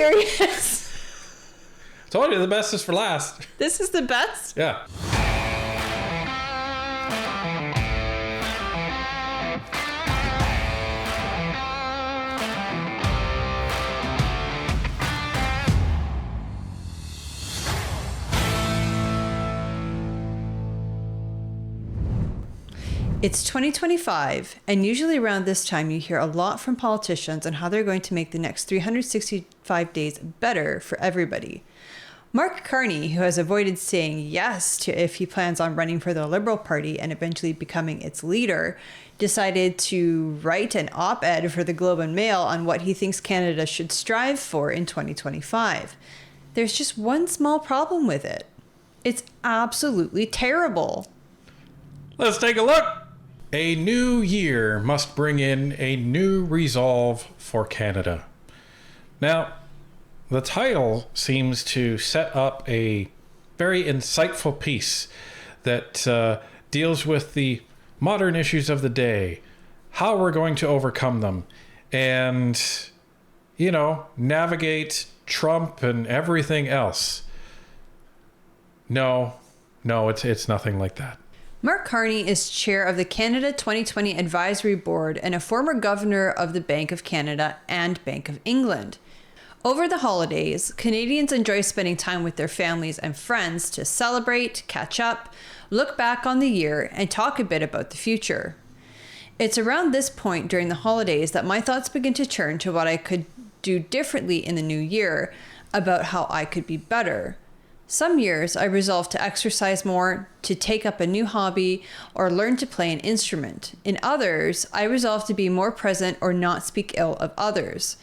serious? Told you the best is for last. This is the best? Yeah. It's 2025, and usually around this time you hear a lot from politicians on how they're going to make the next 365 days better for everybody. Mark Carney, who has avoided saying yes to if he plans on running for the Liberal Party and eventually becoming its leader, decided to write an op-ed for the Globe and Mail on what he thinks Canada should strive for in 2025. There's just one small problem with it. It's absolutely terrible. Let's take a look. A new year must bring in a new resolve for Canada. Now, the title seems to set up a very insightful piece that deals with the modern issues of the day, how we're going to overcome them, and, navigate Trump and everything else. No, it's nothing like that. Mark Carney is chair of the Canada 2020 Advisory Board and a former governor of the Bank of Canada and Bank of England. Over the holidays, Canadians enjoy spending time with their families and friends to celebrate, catch up, look back on the year, and talk a bit about the future. It's around this point during the holidays that my thoughts begin to turn to what I could do differently in the new year, about how I could be better. Some years I resolved to exercise more, to take up a new hobby, or learn to play an instrument. In others, I resolved to be more present or not speak ill of others.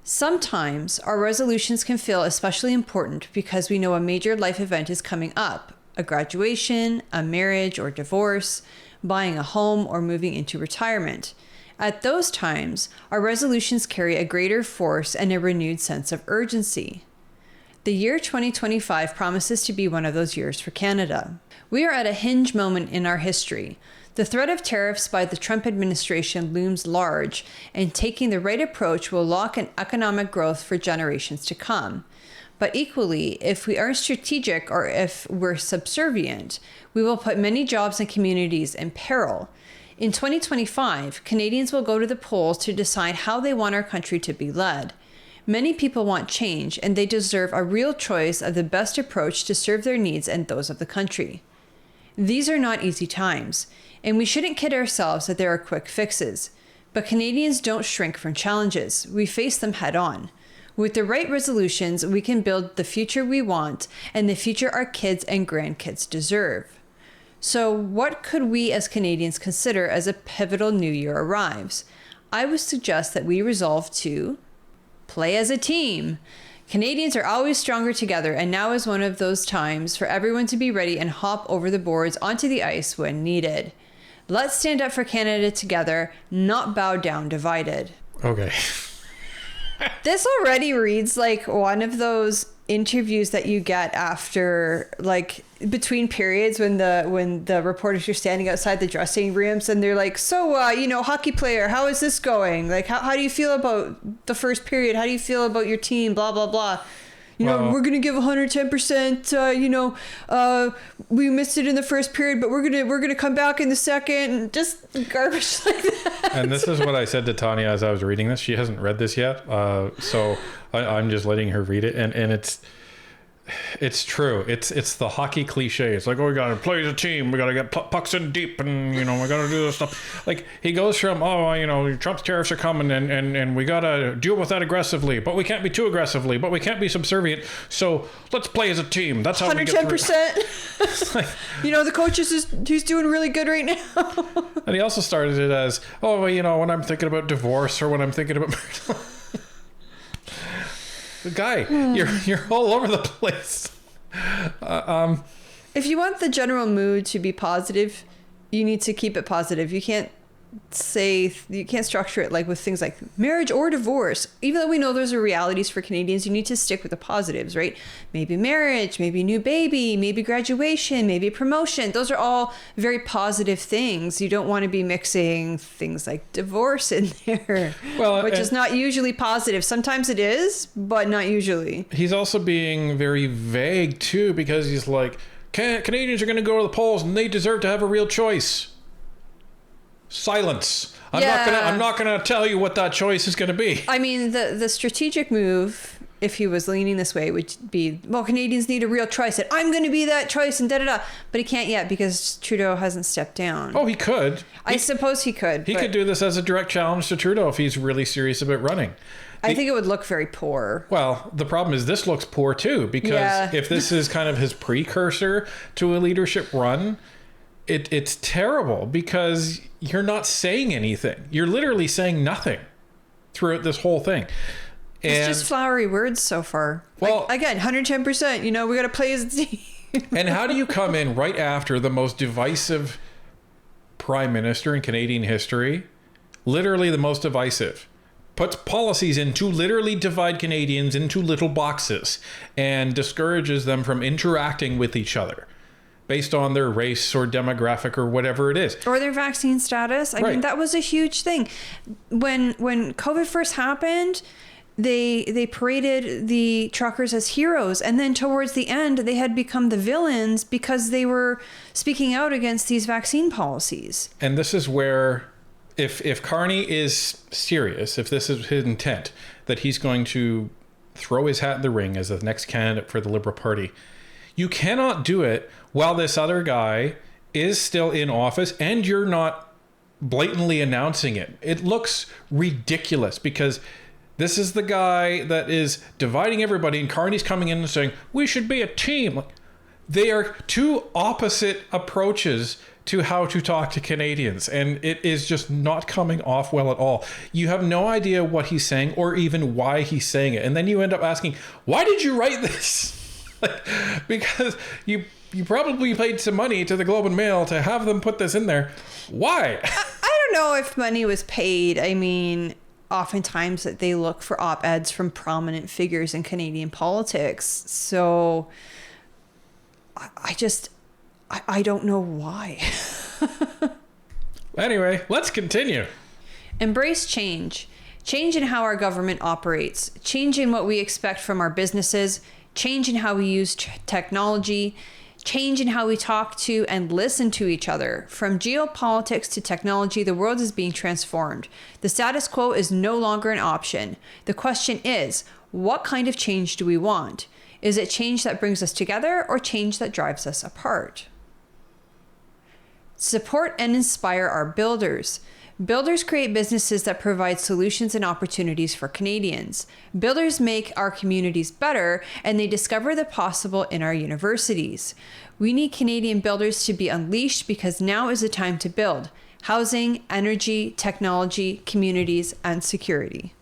Sometimes our resolutions can feel especially important because we know a major life event is coming up, a graduation, a marriage or divorce, buying a home, or moving into retirement. At those times, our resolutions carry a greater force and a renewed sense of urgency. The year 2025 promises to be one of those years for Canada. We are at a hinge moment in our history. The threat of tariffs by the Trump administration looms large, and taking the right approach will lock in economic growth for generations to come. But equally, if we are strategic or if we're subservient, we will put many jobs and communities in peril. In 2025, Canadians will go to the polls to decide how they want our country to be led. Many people want change, and they deserve a real choice of the best approach to serve their needs and those of the country. These are not easy times, and we shouldn't kid ourselves that there are quick fixes. But Canadians don't shrink from challenges. We face them head on. With the right resolutions, we can build the future we want and the future our kids and grandkids deserve. So what could we as Canadians consider as a pivotal new year arrives? I would suggest that we resolve to play as a team. Canadians are always stronger together, and now is one of those times for everyone to be ready and hop over the boards onto the ice when needed. Let's stand up for Canada together, not bow down divided. Okay. This already reads like one of those interviews that you get after, like, between periods when the reporters are standing outside the dressing rooms and they're like, so hockey player, how is this going? Like, how do you feel about the first period? How do you feel about your team? Blah blah blah. We're gonna give 110%. We missed it in the first period, but we're gonna come back in the second. Just garbage like that. And this is what I said to Tanya as I was reading this. She hasn't read this yet, so I'm just letting her read it, and it's true. It's the hockey cliche. It's like, oh, we gotta play as a team. We gotta get pucks in deep, and we gotta do this stuff. Like, he goes from, Trump's tariffs are coming, and we gotta deal with that aggressively, but we can't be too aggressively, but we can't be subservient. So let's play as a team. That's how we get through. 110%. Like, the coach he's doing really good right now. And he also started it as, when I'm thinking about divorce or when I'm thinking about Guy, you're all over the place. If you want the general mood to be positive, you need to keep it positive. You can't structure it like with things like marriage or divorce. Even though we know those are realities for Canadians, you need to stick with the positives, right? Maybe marriage, maybe new baby, maybe graduation, maybe promotion. Those are all very positive things. You don't want to be mixing things like divorce in there, which is not usually positive. Sometimes it is, but not usually. He's also being very vague too, because he's like, Canadians are going to go to the polls and they deserve to have a real choice. Silence. I'm not gonna tell you what that choice is gonna be. I mean, the strategic move, if he was leaning this way, would be, well, Canadians need a real choice, and I'm gonna be that choice, and da-da-da. But he can't yet because Trudeau hasn't stepped down. Oh, he could. I suppose he could. He could do this as a direct challenge to Trudeau if he's really serious about running. I think it would look very poor. Well, the problem is this looks poor too, because if this is kind of his precursor to a leadership run, it's terrible, because you're not saying anything. You're literally saying nothing throughout this whole thing. It's just flowery words so far. Well, like, again, 110%, we got to play as a team. And how do you come in right after the most divisive prime minister in Canadian history, literally the most divisive, puts policies in to literally divide Canadians into little boxes and discourages them from interacting with each other based on their race or demographic or whatever it is. Or their vaccine status. I mean, that was a huge thing. When COVID first happened, they paraded the truckers as heroes. And then towards the end, they had become the villains because they were speaking out against these vaccine policies. And this is where, if Carney is serious, if this is his intent, that he's going to throw his hat in the ring as the next candidate for the Liberal Party, you cannot do it while this other guy is still in office and you're not blatantly announcing it. It looks ridiculous, because this is the guy that is dividing everybody, and Carney's coming in and saying, we should be a team. They are two opposite approaches to how to talk to Canadians, and it is just not coming off well at all. You have no idea what he's saying or even why he's saying it. And then you end up asking, why did you write this? Because you probably paid some money to the Globe and Mail to have them put this in there. Why? I don't know if money was paid. I mean, oftentimes that they look for op-eds from prominent figures in Canadian politics. So I don't know why. Anyway, let's continue. Embrace change. Change in how our government operates. Change in what we expect from our businesses. Change in how we use technology. Change in how we talk to and listen to each other. From geopolitics to technology, the world is being transformed. The status quo is no longer an option. The question is, what kind of change do we want? Is it change that brings us together or change that drives us apart? Support and inspire our builders. Builders create businesses that provide solutions and opportunities for Canadians. Builders make our communities better, and they discover the possible in our universities. We need Canadian builders to be unleashed, because now is the time to build housing, energy, technology, communities, and security.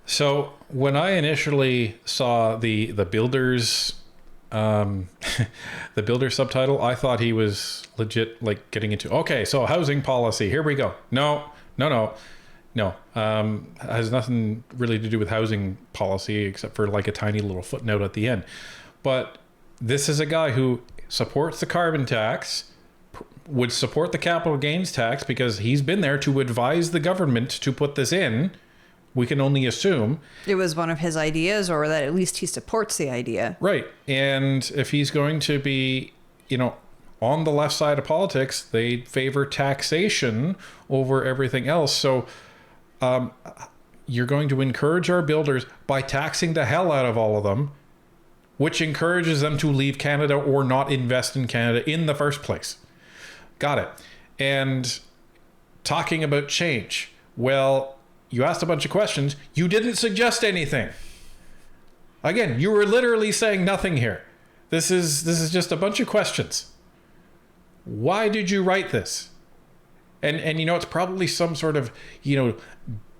So when I initially saw the builders the builder subtitle, I thought he was legit like getting into, okay, so housing policy, here we go. No. Has nothing really to do with housing policy except for like a tiny little footnote at the end. But this is a guy who supports the carbon tax, would support the capital gains tax, because he's been there to advise the government to put this in. We can only assume it was one of his ideas, or that at least he supports the idea. Right. And if he's going to be, on the left side of politics, they favor taxation over everything else. So you're going to encourage our builders by taxing the hell out of all of them, which encourages them to leave Canada or not invest in Canada in the first place. Got it. And talking about change. Well, you asked a bunch of questions. You didn't suggest anything. Again, you were literally saying nothing here. This is just a bunch of questions. Why did you write this? And it's probably some sort of,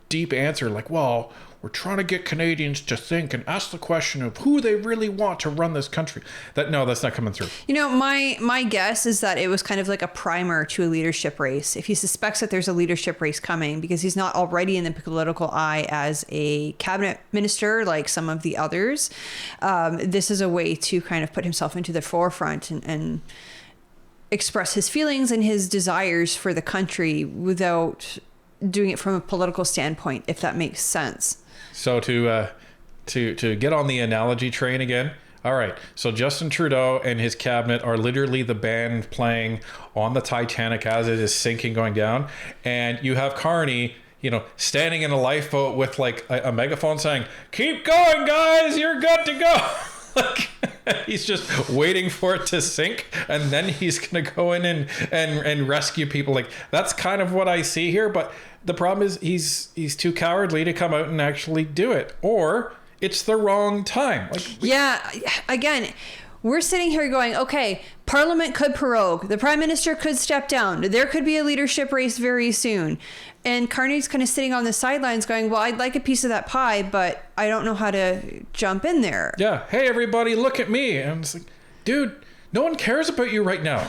deep answer like, well, we're trying to get Canadians to think and ask the question of who they really want to run this country. That's not coming through. You know, my guess is that it was kind of like a primer to a leadership race. If he suspects that there's a leadership race coming because he's not already in the political eye as a cabinet minister like some of the others, this is a way to kind of put himself into the forefront and express his feelings and his desires for the country without doing it from a political standpoint, if that makes sense. So to get on the analogy train again. All right. So Justin Trudeau and his cabinet are literally the band playing on the Titanic as it is sinking, going down. And you have Carney, standing in a lifeboat with like a megaphone saying, "Keep going, guys. You're good to go." Like, he's just waiting for it to sink, and then he's going to go in and rescue people. Like, that's kind of what I see here. But the problem is he's too cowardly to come out and actually do it, or it's the wrong time. Again, we're sitting here going, okay, Parliament could prorogue, the Prime Minister could step down, there could be a leadership race very soon, and Carney's kind of sitting on the sidelines going, well, I'd like a piece of that pie, but I don't know how to jump in there. Yeah. Hey, everybody, look at me. And it's like, dude, no one cares about you right now.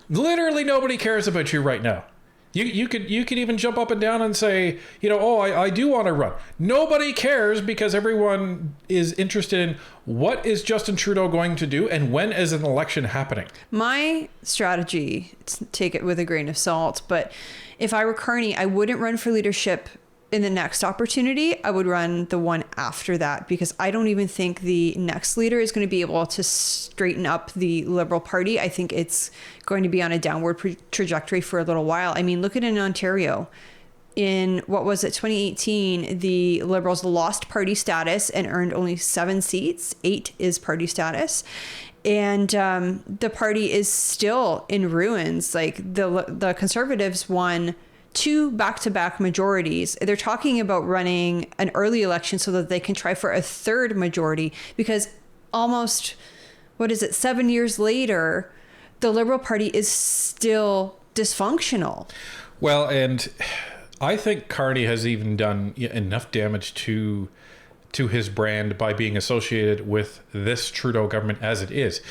Literally nobody cares about you right now. You could even jump up and down and say, I do want to run. Nobody cares because everyone is interested in what is Justin Trudeau going to do and when is an election happening. My strategy, take it with a grain of salt, but if I were Carney, I wouldn't run for leadership in the next opportunity. I would run the one after that, because I don't even think the next leader is going to be able to straighten up the Liberal Party. I think it's going to be on a downward trajectory for a little while. I mean, look at it in Ontario. In 2018, the Liberals lost party status and earned only 7 seats. 8 is party status. And the party is still in ruins. Like the Conservatives won 2 back-to-back majorities. They're talking about running an early election so that they can try for a 3rd majority, because almost, 7 years later, the Liberal Party is still dysfunctional. Well, and I think Carney has even done enough damage to his brand by being associated with this Trudeau government as it is.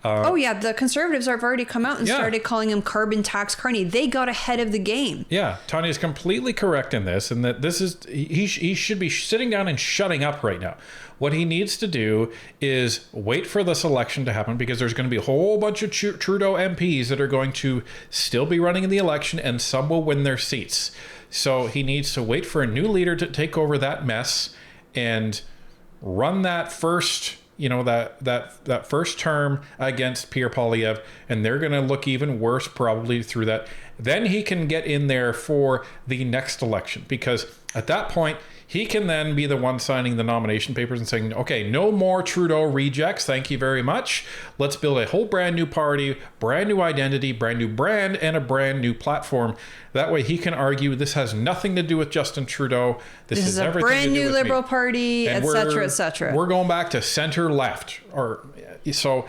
The Conservatives have already come out and started calling him carbon tax Carney. They got ahead of the game. Yeah, Tanya is completely correct in this, and that this is he should be sitting down and shutting up right now. What he needs to do is wait for this election to happen, because there's going to be a whole bunch of Trudeau MPs that are going to still be running in the election, and some will win their seats. So he needs to wait for a new leader to take over that mess and run that first that first term against Pierre Poilievre, and they're going to look even worse probably through that. Then he can get in there for the next election, because at that point he can then be the one signing the nomination papers and saying, okay, no more Trudeau rejects, thank you very much. Let's build a whole brand new party, brand new identity, brand new brand, and a brand new platform. That way he can argue this has nothing to do with Justin Trudeau. This is a brand new Liberal Party, etc., etc. We're going back to center left. So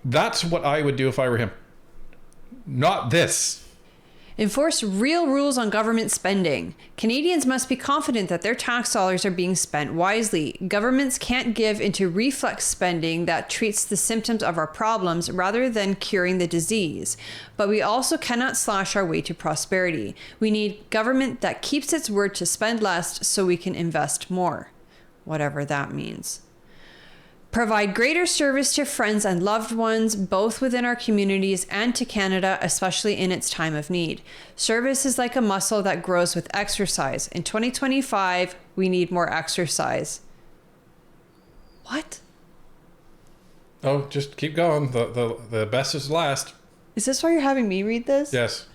that's what I would do if I were him. Not this. Enforce real rules on government spending. Canadians must be confident that their tax dollars are being spent wisely. Governments can't give into reflex spending that treats the symptoms of our problems rather than curing the disease. But we also cannot slash our way to prosperity. We need government that keeps its word to spend less so we can invest more. Whatever that means. Provide greater service to friends and loved ones, both within our communities and to Canada, especially in its time of need. Service is like a muscle that grows with exercise. In 2025, we need more exercise. What? Oh, just keep going. The best is last. Is this why you're having me read this? Yes.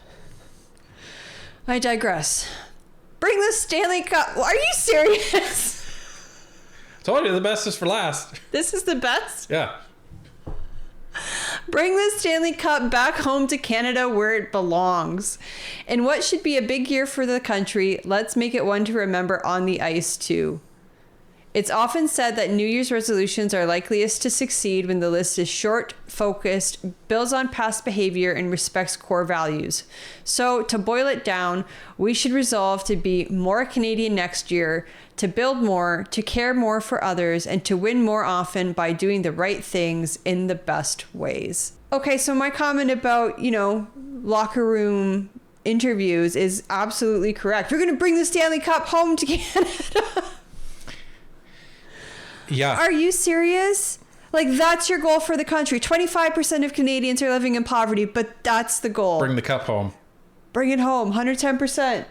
I digress. Bring the Stanley Cup. Are you serious? Told you the best is for last. This is the best? Yeah. Bring the Stanley Cup back home to Canada where it belongs. In what should be a big year for the country, let's make it one to remember on the ice too. It's often said that New Year's resolutions are likeliest to succeed when the list is short, focused, builds on past behavior, and respects core values. So, to boil it down, we should resolve to be more Canadian next year, to build more, to care more for others, and to win more often by doing the right things in the best ways. Okay, so my comment about, locker room interviews is absolutely correct. We're going to bring the Stanley Cup home to Canada. Yeah. Are you serious? Like, that's your goal for the country. 25% of Canadians are living in poverty, but that's the goal. Bring the cup home. Bring it home. 110%.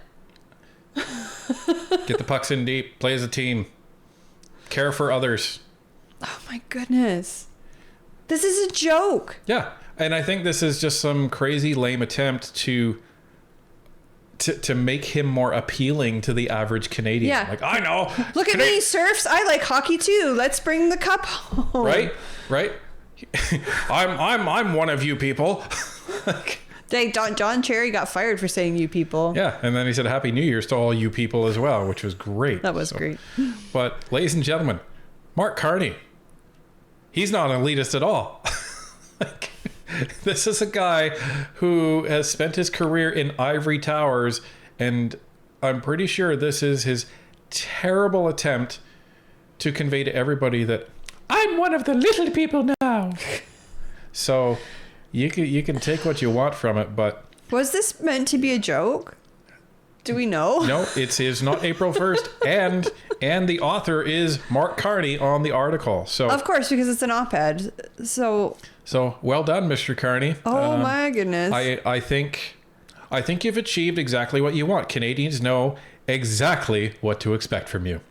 Get the pucks in deep. Play as a team. Care for others. Oh my goodness. This is a joke. Yeah. And I think this is just some crazy lame attempt to make him more appealing to the average Canadian. Yeah. Like, I know. Look at me, serfs. I like hockey too. Let's bring the cup home. Right. I'm one of you people. Dang, John Cherry got fired for saying you people. Yeah, and then he said Happy New Year's to all you people as well, which was great. That was great. But ladies and gentlemen, Mark Carney, he's not an elitist at all. This is a guy who has spent his career in ivory towers, and I'm pretty sure this is his terrible attempt to convey to everybody that I'm one of the little people now. So you can take what you want from it, but was this meant to be a joke? Do we know? No, it is not April 1st, and the author is Mark Carney on the article. So of course, because it's an op-ed. So well done, Mr. Carney. Oh my goodness. I think you've achieved exactly what you want. Canadians know exactly what to expect from you.